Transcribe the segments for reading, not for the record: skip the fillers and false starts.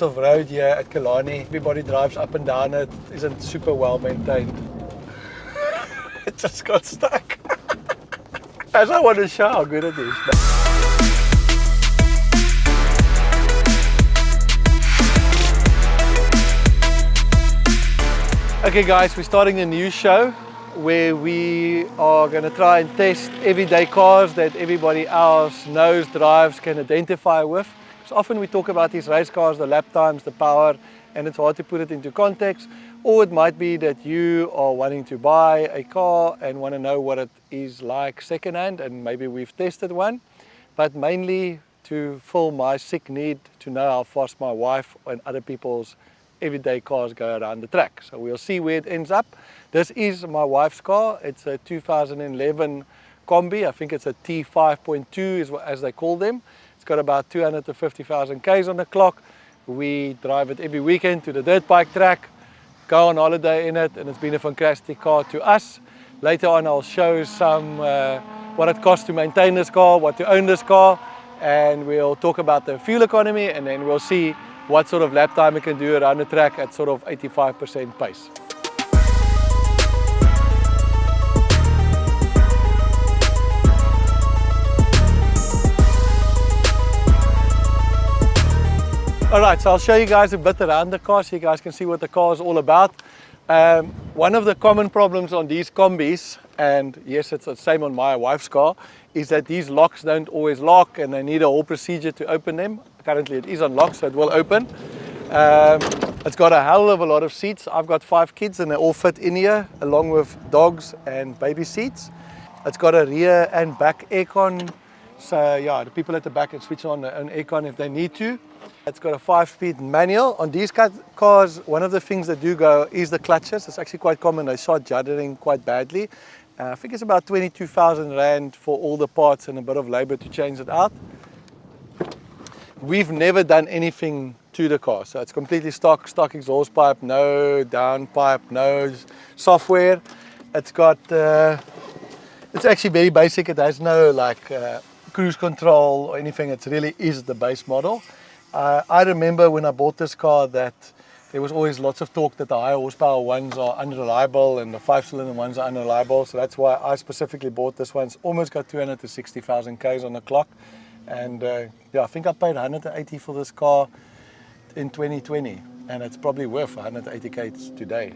Of road here at Killarney. Everybody drives up and down it. Isn't super well maintained. It just got stuck. As I want to show how good it is. Okay guys, we're starting a new show where we are going to try and test everyday cars that everybody else knows, drives, can identify with. So often we talk about these race cars, the lap times, the power, and it's hard to put it into context. Or it might be that you are wanting to buy a car and want to know what it is like secondhand, and maybe we've tested one, but mainly to fill my sick need to know how fast my wife and other people's everyday cars go around the track. So we'll see where it ends up. This is my wife's car. It's a 2011 Kombi. I think it's a T5.2 as they call them. It's got about 250,000 Ks on the clock. We drive it every weekend to the dirt bike track, go on holiday in it, and it's been a fantastic car to us. Later on I'll show some what it costs to maintain this car, what to own this car, and we'll talk about the fuel economy, and then we'll see what sort of lap time it can do around the track at sort of 85% pace. Alright, so I'll show you guys a bit around the car so you guys can see what the car is all about. One of the common problems on these Kombis, and yes, it's the same on my wife's car, is that these locks don't always lock and they need a whole procedure to open them. Currently it is unlocked, so it will open. It's got a hell of a lot of seats. I've got 5 kids and they all fit in here, along with dogs and baby seats. It's got a rear and back aircon, so yeah, the people at the back can switch on their own aircon if they need to. It's got a 5-speed manual. On these cars, one of the things that do go is the clutches. It's actually quite common. They start juddering quite badly. I think it's about 22,000 Rand for all the parts and a bit of labor to change it out. We've never done anything to the car, so it's completely stock exhaust pipe, no downpipe, no software. It's got, it's actually very basic. It has no like cruise control or anything. It really is the base model. I remember when I bought this car that there was always lots of talk that the high horsepower ones are unreliable and the 5-cylinder ones are unreliable. So that's why I specifically bought this one. It's almost got 260,000 Ks on the clock. And yeah, I think I paid 180 for this car in 2020. And it's probably worth 180 Ks today.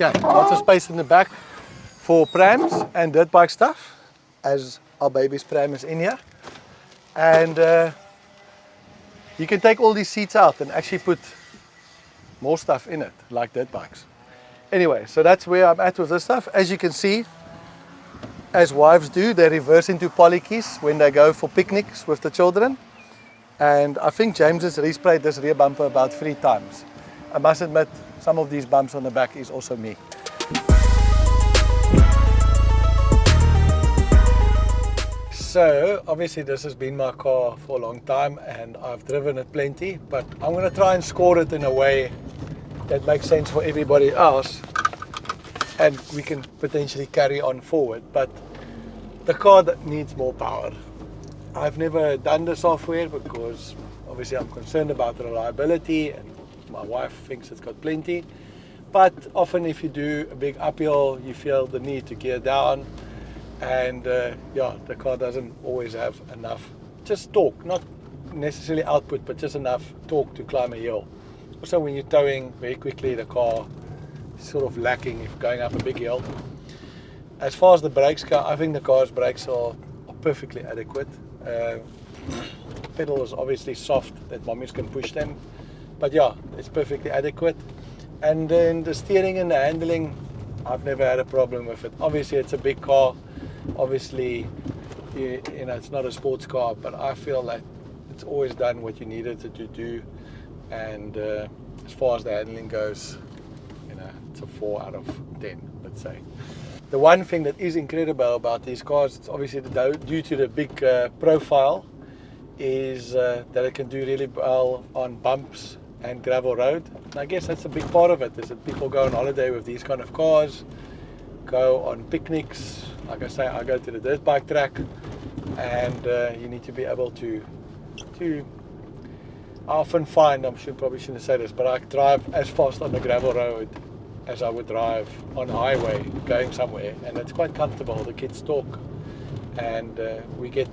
Okay, lots of space in the back for prams and dirt bike stuff, as our baby's pram is in here. And you can take all these seats out and actually put more stuff in it, like dirt bikes. Anyway, so that's where I'm at with this stuff. As you can see, as wives do, they reverse into polykis when they go for picnics with the children. And I think James has resprayed this rear bumper about 3 times. I must admit, some of these bumps on the back is also me. So obviously this has been my car for a long time and I've driven it plenty, but I'm going to try and score it in a way that makes sense for everybody else and we can potentially carry on forward. But the car that needs more power. I've never done the software because obviously I'm concerned about the reliability and my wife thinks it's got plenty. But often if you do a big uphill, you feel the need to gear down. And yeah, the car doesn't always have enough, just torque, not necessarily output, but just enough torque to climb a hill. Also when you're towing very quickly, the car is sort of lacking if going up a big hill. As far as the brakes go, I think the car's brakes are perfectly adequate. Pedal is obviously soft that mommies can push them, but yeah, it's perfectly adequate. And then the steering and the handling, I've never had a problem with it. Obviously it's a big car. Obviously, you know, it's not a sports car, but I feel like it's always done what you needed it to do. And as far as the handling goes, you know, it's a 4 out of 10, let's say. The one thing that is incredible about these cars, it's obviously due to the big profile, is that it can do really well on bumps and gravel road. And I guess that's a big part of it, is that people go on holiday with these kind of cars, go on picnics. Like I say, I go to the dirt bike track, and you need to be able to I often find, probably shouldn't say this, but I drive as fast on the gravel road as I would drive on a highway going somewhere, and it's quite comfortable. The kids talk, and we get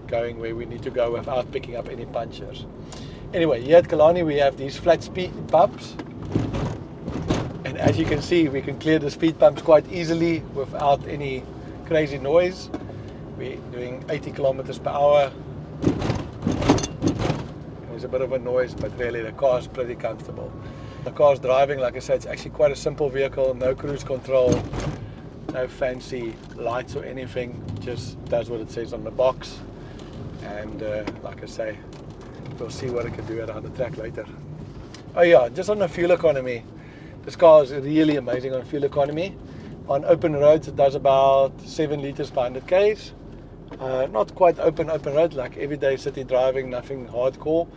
going where we need to go without picking up any punctures. Anyway, here at Killarney we have these flat speed bumps, and as you can see, we can clear the speed bumps quite easily without any crazy noise. We're doing 80 kilometers per hour. There's a bit of a noise, but really the car is pretty comfortable. The car's driving, like I said, it's actually quite a simple vehicle, no cruise control, no fancy lights or anything, just does what it says on the box. And like I say, we'll see what it can do around the track later. Oh yeah, just on the fuel economy, this car is really amazing on fuel economy. On open roads it does about 7 liters per 100 k's. Not quite open road, like everyday city driving, nothing hardcore.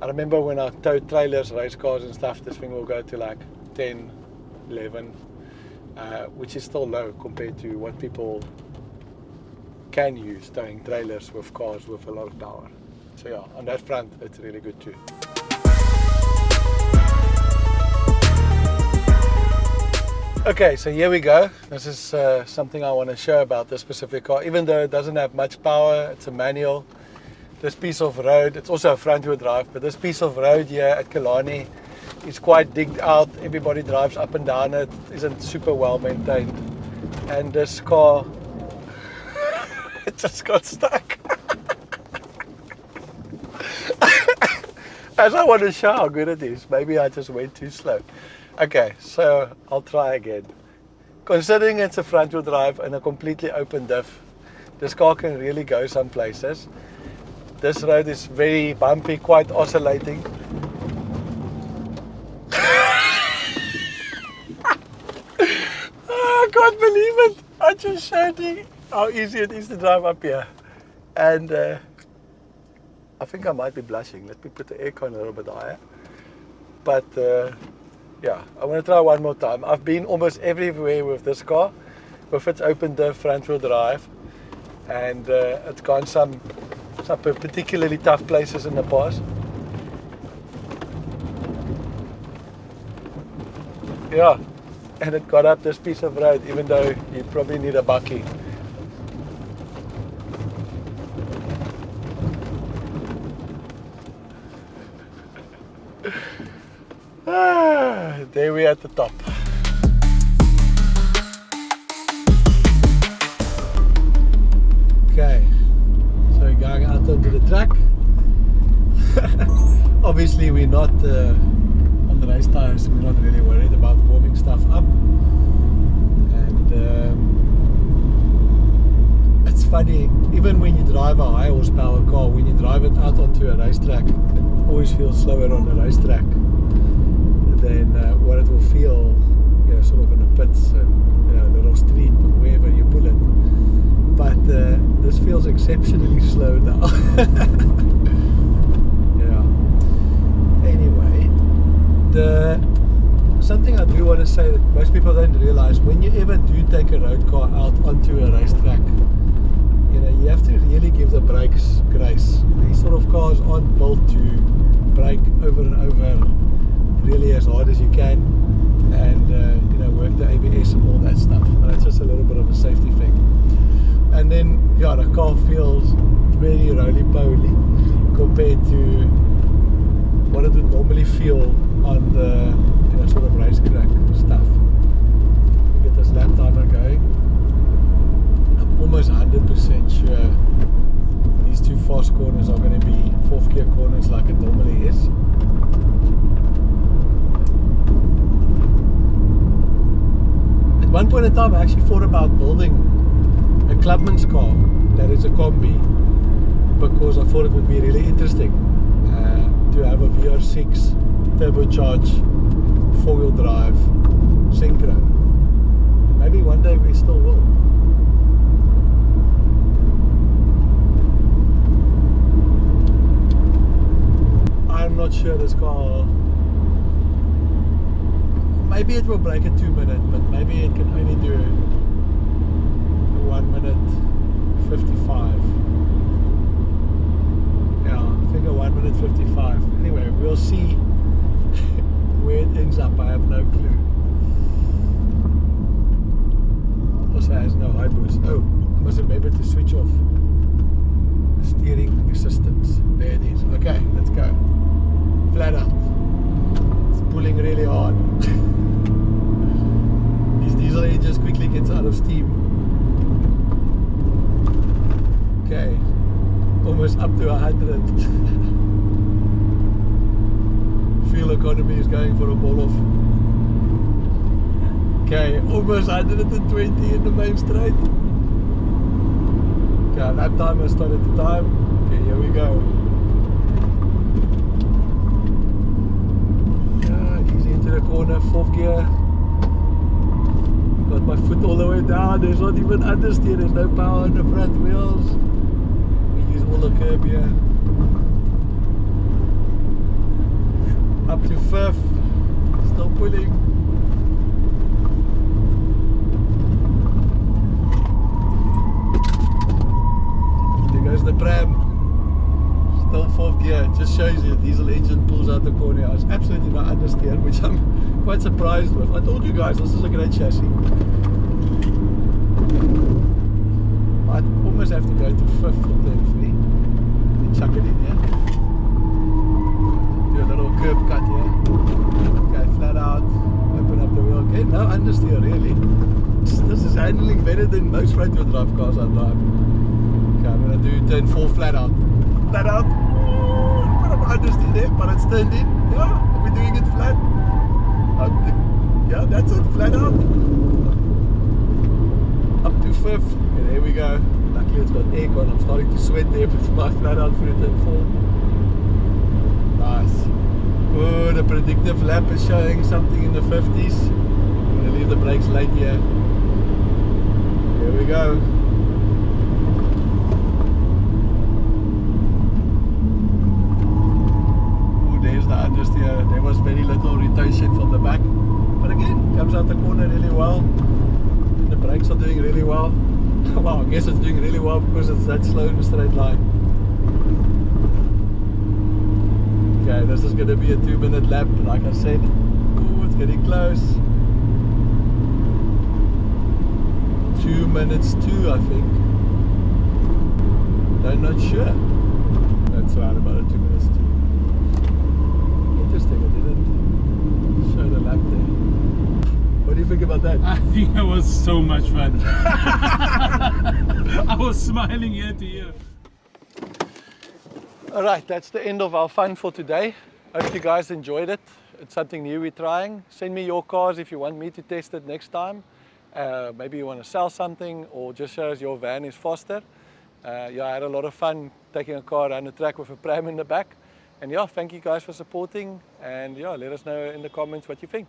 I remember when I towed trailers, race cars and stuff, this thing will go to like 10, 11, which is still low compared to what people can use towing trailers with cars with a lot of power. So yeah, on that front it's really good too. Okay, so here we go. This is something I want to show about this specific car. Even though it doesn't have much power, it's a manual. This piece of road, it's also a front wheel drive, but this piece of road here at Killarney is quite digged out. Everybody drives up and down it, isn't super well maintained. And this car, it just got stuck. As I want to show how good it is, maybe I just went too slow. Okay, so I'll try again. Considering it's a front wheel drive and a completely open diff, this car can really go some places. This road is very bumpy, quite oscillating. I can't believe it. I just showed you how easy it is to drive up here. And I think I might be blushing. Let me put the aircon a little bit higher. But yeah, I want to try one more time. I've been almost everywhere with this car, with its open diff front wheel drive, and it's gone some particularly tough places in the past. Yeah, and it got up this piece of road, even though you probably need a bakkie. There we are at the top. Okay, so we're going out onto the track. Obviously we're not on the race tires, we're not really worried about warming stuff up. And it's funny, even when you drive a high horsepower car, when you drive it out onto a racetrack, it always feels slower on the racetrack than what it will feel, you know, sort of in the pits and, you know, little street or wherever you pull it. But this feels exceptionally slow now. Yeah. Anyway, something I do want to say that most people don't realize, when you ever do take a road car out onto a racetrack, you know, you have to really give the brakes grace. These sort of cars aren't built to brake over and over really as hard as you can, and you know, work the ABS and all that stuff. But it's just a little bit of a safety thing. And then yeah, the car feels very roly-poly compared to what it would normally feel on the, you know, sort of racetrack stuff. We get this lap timer going. I'm almost 100% sure these two fast corners are going to be fourth gear corners like it normally is. At one point in time I actually thought about building a clubman's car that is a Kombi, because I thought it would be really interesting to have a VR6 turbocharged 4-wheel drive synchro. Maybe one day we still will. I'm not sure this car, maybe it will break a 2 minute, but maybe it can only do 1 minute 55. Yeah, I think a 1 minute 55. Anyway, we'll see where it ends up. I have no clue. Also has no high boost. Oh, I must remember to switch off the steering assistance. There it is. Okay, let's go. Flat out. It's pulling really hard. These diesel engines quickly gets out of steam. Okay, almost up to 100. Fuel economy is going for a ball off. Okay, almost 120 in the main straight. Okay, lap timer started the time. Okay, here we go. Easy into the corner, 4th gear. Got my foot all the way down. There's not even understeer. There's no power on the front wheels. We use all the curb here. Up to 5th. Still pulling. There goes the pram. Still 4th gear. Just shows you the diesel engine pulls out the corner. It's absolutely not understeer, which I'm quite surprised with. I told you guys this is a great chassis. I almost have to go to 5th for turn 3 and chuck it in here. Do a little curb cut here. Okay, flat out, open up the wheel. Okay, no understeer really. This is handling better than most front wheel drive cars I drive. Okay, I'm going to do turn 4 flat out. Flat out. Put up understeer there, but it's turned in. Yeah, we're doing it flat. Yeah, that's it, flat out. Up to 5th. Okay, there we go. Luckily it's got aircon. I'm starting to sweat there, but it's my flat out through turn 4. Nice. Oh, the predictive lap is showing something in the 50s. I'm going to leave the brakes late here. Here we go. Oh, there's the understeer. There was very little retention from the back. But again, comes out the corner really well. The brakes are doing really well. Well, I guess it's doing really well because it's that slow in a straight line. Okay, this is going to be a 2-minute lap, like I said. Ooh, it's getting close. 2 minutes 2, I think. I'm not sure. That's around about a 2 minutes 2. Interesting, I didn't show the lap there. What do you think about that? I think it was so much fun. I was smiling ear to ear. Alright, that's the end of our fun for today. Hope you guys enjoyed it. It's something new we're trying. Send me your cars if you want me to test it next time. Maybe you want to sell something or just show us your van is faster. Yeah, I had a lot of fun taking a car around the track with a pram in the back. And yeah, thank you guys for supporting. And yeah, let us know in the comments what you think.